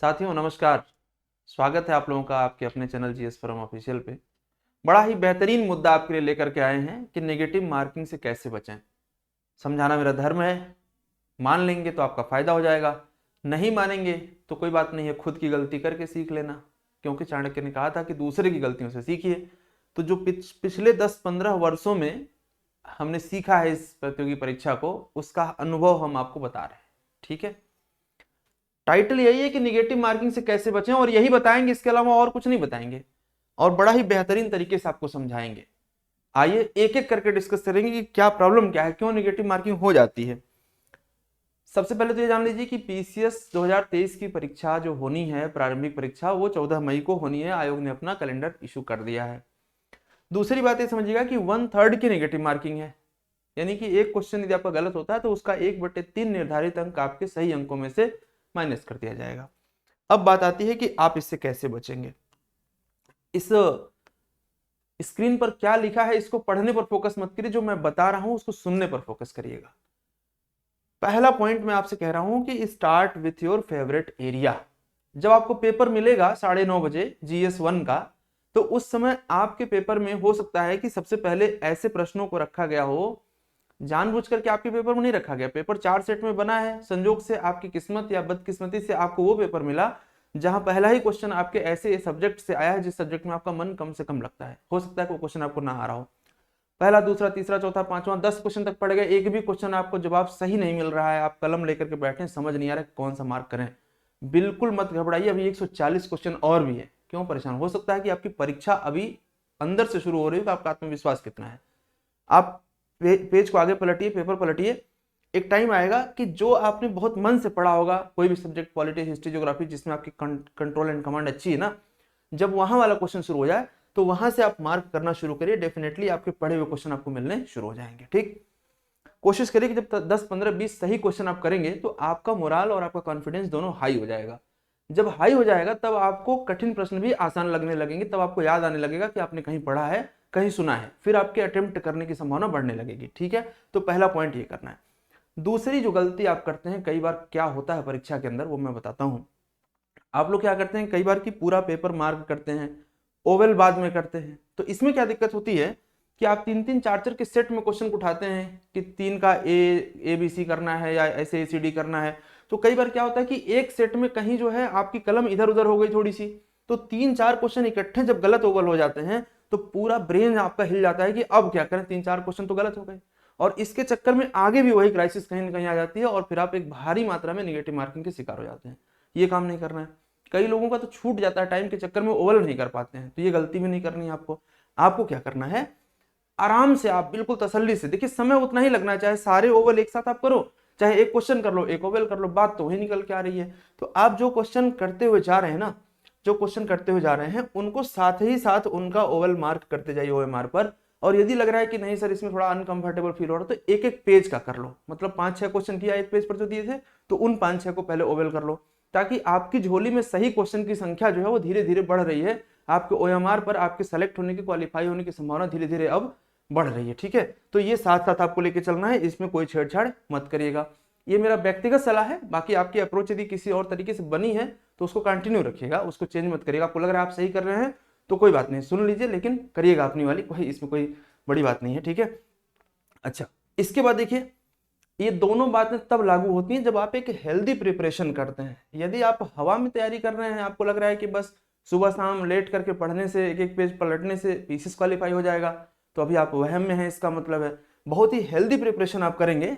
साथियों नमस्कार। स्वागत है आप लोगों का आपके अपने चैनल जीएस फॉरम ऑफिशियल पे। बड़ा ही बेहतरीन मुद्दा आपके लिए लेकर के आए हैं कि नेगेटिव मार्किंग से कैसे बचें। समझाना मेरा धर्म है। मान लेंगे तो आपका फायदा हो जाएगा, नहीं मानेंगे तो कोई बात नहीं है, खुद की गलती करके सीख लेना। क्योंकि चाणक्य ने कहा था कि दूसरे की गलतियों से सीखिए। तो जो पिछले 10-15 वर्षों में हमने सीखा है इस प्रतियोगी परीक्षा को, उसका अनुभव हम आपको बता रहे हैं। ठीक है, टाइटल यही है कि निगेटिव मार्किंग से कैसे बचें, और यही बताएंगे, इसके अलावा और कुछ नहीं बताएंगे, और बड़ा ही बेहतरीन तरीके से आपको समझाएंगे। आइए एक एक करके डिस्कस करेंगे कि क्या प्रॉब्लम क्या है, क्यों निगेटिव मार्किंग हो जाती है। सबसे पहले तो ये जान लीजिए कि पीसीएस 2023 की परीक्षा जो होनी है, प्रारंभिक परीक्षा, वो 14 मई को होनी है। आयोग ने अपना कैलेंडर इशू कर दिया है। दूसरी बात ये समझिएगा कि 1/3 की नेगेटिव मार्किंग है, यानी कि एक क्वेश्चन यदि आपका गलत होता है तो उसका 1/3 निर्धारित अंक आपके सही अंकों में से माइनस कर दिया जाएगा। अब बात आती है कि आप इससे कैसे बचेंगे। इस स्क्रीन पर क्या लिखा है इसको पढ़ने पर फोकस मत करिए, जो मैं बता रहा हूं उसको सुनने पर फोकस करिएगा। पहला पॉइंट मैं आपसे कह रहा हूं कि start with your favourite area. जब आपको पेपर मिलेगा 9:30 बजे GS1 का, तो उस समय आपके पेपर में हो सकता है कि सबसे पहले ऐसे प्रश्नों को रखा गया हो, जानबूझ करके आपके पेपर में नहीं रखा गया। पेपर 4 सेट में बना है, संजोग से आपकी किस्मत या बदकिस्मती से आपको वो पेपर मिला जहां पहला ही क्वेश्चन आपके ऐसे सब्जेक्ट से आया है जिस सब्जेक्ट में आपका मन कम से कम लगता है। हो सकता है कोई क्वेश्चन आपको ना आ रहा हो, पहला दूसरा तीसरा चौथा पांचवा 10 क्वेश्चन तक पड़ गए, एक भी क्वेश्चन आपको जवाब सही नहीं मिल रहा है, आप कलम लेकर के बैठे, समझ नहीं आ रहा है कौन सा मार्क करें। बिल्कुल मत घबराइए, अभी 140 क्वेश्चन और भी है, क्यों परेशान। हो सकता है कि आपकी परीक्षा अभी अंदर से शुरू हो रही हो, तो आपका आत्मविश्वास कितना है। आप पेज को आगे पलटिए, पेपर पलटिए, एक टाइम आएगा कि जो आपने बहुत मन से पढ़ा होगा, कोई भी सब्जेक्ट, पॉलिटिक्स, हिस्ट्री, ज्योग्राफी, जिसमें आपकी कंट्रोल एंड कमांड अच्छी है ना, जब वहां वाला क्वेश्चन शुरू हो जाए तो वहां से आप मार्क करना शुरू करिए। डेफिनेटली आपके पढ़े हुए क्वेश्चन आपको मिलने शुरू हो जाएंगे। ठीक, कोशिश करिए कि जब 10 15 20 सही क्वेश्चन आप करेंगे तो आपका मोराल और आपका कॉन्फिडेंस दोनों हाई हो जाएगा। जब हाई हो जाएगा तब आपको कठिन प्रश्न भी आसान लगने लगेंगे, तब आपको याद आने लगेगा कि आपने कहीं पढ़ा है, कहीं सुना है, फिर आपके अटेम्प्ट करने की संभावना बढ़ने लगेगी। ठीक है, तो पहला पॉइंट ये करना है। दूसरी जो गलती आप करते हैं, कई बार क्या होता है परीक्षा के अंदर वो मैं बताता हूं। आप लोग क्या करते हैं कई बार कि पूरा पेपर मार्क करते हैं, ओवल बाद में करते हैं। तो इसमें क्या दिक्कत होती है कि आप 3-3 4-4 के सेट में क्वेश्चन उठाते हैं कि 3 का ABC करना है या ऐसे ACD करना है। तो कई बार क्या होता है कि एक सेट में कहीं जो है आपकी कलम इधर उधर हो गई थोड़ी सी, तो 3-4 क्वेश्चन इकट्ठे जब गलत ओवल हो जाते हैं तो पूरा ब्रेन आपका हिल जाता है कि अब क्या करें, 3-4 क्वेश्चन तो गलत हो गए। और इसके चक्कर में आगे भी वही क्राइसिस कहीं ना कहीं आ जाती है, और फिर आप एक भारी मात्रा में निगेटिव मार्किंग के शिकार हो जाते हैं। ये काम नहीं करना है। कई लोगों का तो छूट जाता है, टाइम के चक्कर में ओवल नहीं कर पाते हैं, तो ये गलती भी नहीं करनी है आपको। आपको क्या करना है, आराम से आप बिल्कुल तसल्ली से देखिए, समय उतना ही लगना है, चाहे सारे ओवल एक साथ आप करो, चाहे एक क्वेश्चन कर लो एक ओवल कर लो, बात तो वही निकल के आ रही है। तो आप जो क्वेश्चन करते हुए जा रहे हैं ना, जो क्वेश्चन करते हुए जा रहे हैं उनको साथ ही साथ उनका ओवल मार्क करते जाइए OMR पर। और यदि लग रहा है कि नहीं सर इसमें थोड़ा अनकंफर्टेबल फील हो रहा है, तो एक एक पेज का कर लो। मतलब 5-6 क्वेश्चन किया एक पेज पर जो दिए थे, तो उन 5-6 को पहले ओवल कर लो, ताकि आपकी झोली में सही क्वेश्चन की संख्या जो है वो धीरे धीरे बढ़ रही है। आपके OMR पर आपके सेलेक्ट होने की, क्वालिफाई होने की संभावना धीरे धीरे अब बढ़ रही है। ठीक है, तो ये साथ साथ आपको लेके चलना है, इसमें कोई छेड़छाड़ मत करिएगा। ये मेरा व्यक्तिगत सलाह है, बाकी आपकी अप्रोच यदि किसी और तरीके से बनी है तो उसको कंटिन्यू रखिएगा, उसको चेंज मत करिएगा। आपको लग रहा है आप सही कर रहे हैं तो कोई बात नहीं, सुन लीजिए, लेकिन करिएगा अपनी वाली, कोई इसमें कोई बड़ी बात नहीं है। ठीक है, अच्छा, इसके बाद देखिए, ये दोनों बातें तब लागू होती हैं जब आप एक हेल्दी प्रिपरेशन करते हैं। यदि आप हवा में तैयारी कर रहे हैं, आपको लग रहा है कि बस सुबह शाम लेट करके पढ़ने से, एक एक पेज पलटने से पीसीएस क्वालिफाई हो जाएगा, तो अभी आप वहम में हैं। इसका मतलब है बहुत ही हेल्दी प्रिपरेशन आप करेंगे,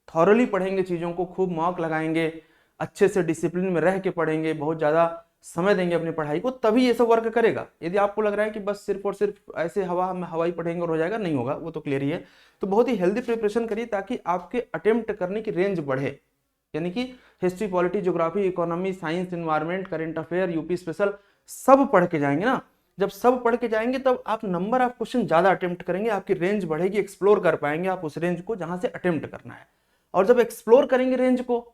थॉरली पढ़ेंगे, चीज़ों को खूब मॉक लगाएंगे, अच्छे से डिसिप्लिन में रह के पढ़ेंगे, बहुत ज़्यादा समय देंगे अपनी पढ़ाई को, तभी ये सब वर्क करेगा। यदि आपको लग रहा है कि बस सिर्फ और सिर्फ ऐसे हवा में हवाई पढ़ेंगे और हो जाएगा, नहीं होगा, वो तो क्लियर ही है। तो बहुत ही हेल्दी प्रिपरेशन करिए ताकि आपके अटेम्प्ट करने की रेंज बढ़े। यानी कि history, polity, geography, economy, science, environment, current affair, UP special, सब पढ़ के जाएंगे ना। जब सब पढ़ के जाएंगे तब आप नंबर ऑफ क्वेश्चन ज्यादा अटेम्प्ट करेंगे, आपकी रेंज बढ़ेगी, एक्सप्लोर कर पाएंगे आप उस रेंज को जहां से अटेम्प्ट करना है। और जब एक्सप्लोर करेंगे रेंज को,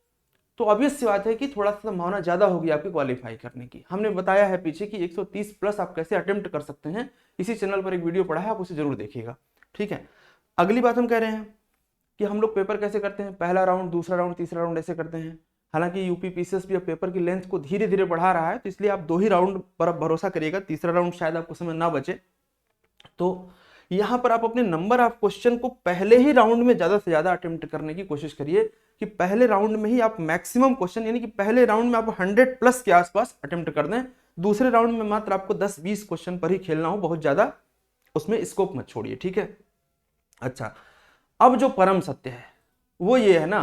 तो ऑब्वियस सी बात है कि थोड़ा सा संभावना ज्यादा होगी आपकी क्वालिफाई करने की। हमने बताया है पीछे कि 130 प्लस आप कैसे अटेम्प्ट कर सकते हैं, इसी चैनल पर एक वीडियो पड़ा है, आप उसे जरूर देखिएगा। ठीक है, अगली बात हम कह रहे हैं कि हम लोग पेपर कैसे करते हैं, पहला राउंड, दूसरा राउंड, तीसरा राउंड ऐसे करते हैं। हालांकि यूपी पीसीएस भी अब पेपर की लेंथ को धीरे धीरे बढ़ा रहा है, तो इसलिए आप 2 ही राउंड पर अब भरोसा करिएगा, तीसरा राउंड शायद आपको समय ना बचे। तो यहाँ पर आप अपने नंबर ऑफ क्वेश्चन को पहले ही राउंड में ज्यादा से ज्यादा अटेम्प्ट करने की कोशिश करिए, कि पहले राउंड में ही आप मैक्सिमम क्वेश्चन, यानी कि पहले राउंड में आप 100+ के आसपास अटेम्प्ट कर दें, दूसरे राउंड में मात्र आपको 10-20 क्वेश्चन पर ही खेलना हो, बहुत ज्यादा उसमें स्कोप मत छोड़िए, ठीक है। अच्छा, अब जो परम सत्य है वो ये है ना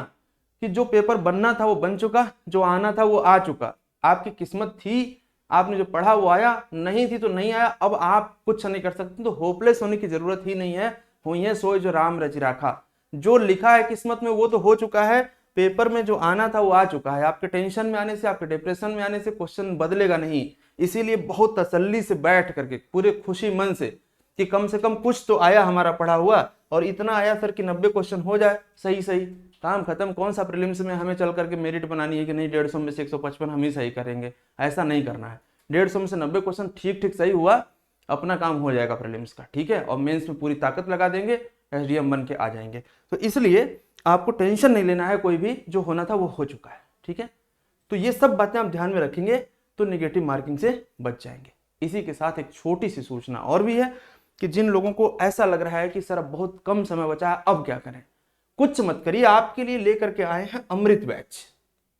कि जो पेपर बनना था वो बन चुका, जो आना था वो आ चुका, आपकी किस्मत थी, आपने जो पढ़ा वो आया, नहीं थी तो नहीं आया, अब आप कुछ नहीं कर सकते, तो होपलेस होने की जरूरत ही नहीं है। हुई है सोए जो राम रचि राखा, जो लिखा है किस्मत में वो तो हो चुका है, पेपर में जो आना था वो आ चुका है। आपके टेंशन में आने से, आपके डिप्रेशन में आने से क्वेश्चन बदलेगा नहीं, इसीलिए बहुत तसल्ली से बैठ करके पूरे खुशी मन से कि कम से कम कुछ तो आया हमारा पढ़ा हुआ, और इतना आया सर कि 90 क्वेश्चन हो जाए, सही सही काम खत्म। कौन सा प्रीलिम्स में हमें चल करके मेरिट बनानी है कि नहीं 150 में से 155 हम ही सही करेंगे, ऐसा नहीं करना है। 150 में से 90 क्वेश्चन ठीक ठीक सही हुआ, अपना काम हो जाएगा प्रीलिम्स का, ठीक है, और मेंस में पूरी ताकत लगा देंगे, एसडीएम बन के आ जाएंगे। तो इसलिए आपको टेंशन नहीं लेना है, कोई भी जो होना था वो हो चुका है, ठीक है। तो ये सब बातें आप ध्यान में रखेंगे तो नेगेटिव मार्किंग से बच जाएंगे। इसी के साथ एक छोटी सी सूचना और भी है कि जिन लोगों को ऐसा लग रहा है कि सर अब बहुत कम समय बचा है, अब क्या करें, कुछ मत करिए, आपके लिए लेकर के आए हैं अमृत बैच।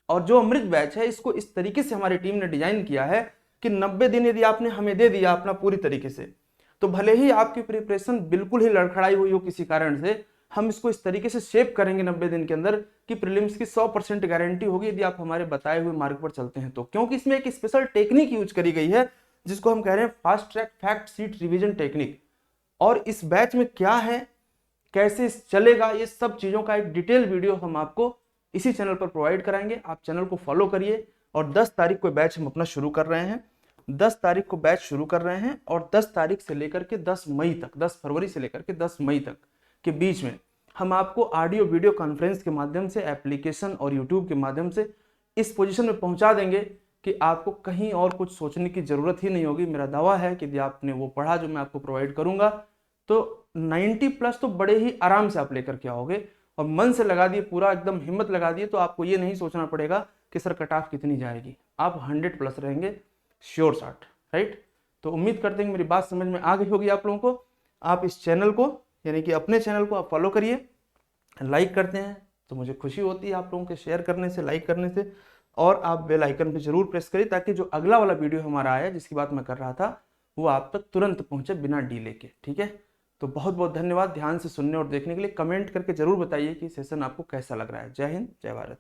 और जो अमृत बैच है इसको इस तरीके से हमारी टीम ने डिजाइन किया है कि 90 दिन यदि आपने हमें दे दिया अपना पूरी तरीके से, तो भले ही आपकी प्रिपरेशन बिल्कुल ही लड़खड़ाई हुई हो किसी कारण से, हम इसको इस तरीके से शेप करेंगे 90 दिन के अंदर कि प्रीलिम्स की 100% गारंटी होगी यदि आप हमारे बताए हुए मार्ग पर चलते हैं तो। क्योंकि इसमें एक स्पेशल टेक्निक यूज करी गई है जिसको हम कह रहे हैं fast track fact sheet revision technique. और इस बैच में क्या है, कैसे चलेगा, ये सब चीजों का एक डिटेल वीडियो हम आपको इसी चैनल पर प्रोवाइड कराएंगे। आप चैनल को फॉलो करिए। और 10 तारीख को बैच हम अपना शुरू कर रहे हैं, 10 तारीख को बैच शुरू कर रहे हैं, और 10 तारीख से लेकर के 10 मई तक, 10 फरवरी से लेकर के 10 मई तक के बीच में हम आपको ऑडियो वीडियो कॉन्फ्रेंस के माध्यम से, एप्लीकेशन और यूट्यूब के माध्यम से इस पोजीशन में पहुंचा देंगे कि आपको कहीं और कुछ सोचने की जरूरत ही नहीं होगी। मेरा दावा है कि यदि आपने वो पढ़ा जो मैं आपको प्रोवाइड करूंगा तो 90+ तो बड़े ही आराम से आप लेकर के आओगे। और मन से लगा दिए, पूरा एकदम हिम्मत लगा दिए, तो आपको ये नहीं सोचना पड़ेगा कि सर कट ऑफ कितनी जाएगी, आप 100+ रहेंगे श्योर शॉट, राइट। तो उम्मीद करते हैं कि मेरी बात समझ में आ गई होगी आप लोगों को। आप इस चैनल को, यानी कि अपने चैनल को आप फॉलो करिए, लाइक करते हैं तो मुझे खुशी होती है आप लोगों के शेयर करने से, लाइक करने से, और आप बेल आइकन पे जरूर प्रेस करिए ताकि जो अगला वाला वीडियो हमारा आया जिसकी बात मैं कर रहा था वो आप तक तुरंत पहुंचे बिना डिले के, ठीक है। तो बहुत बहुत धन्यवाद ध्यान से सुनने और देखने के लिए। कमेंट करके जरूर बताइए कि सेशन आपको कैसा लग रहा है। जय हिंद, जय भारत।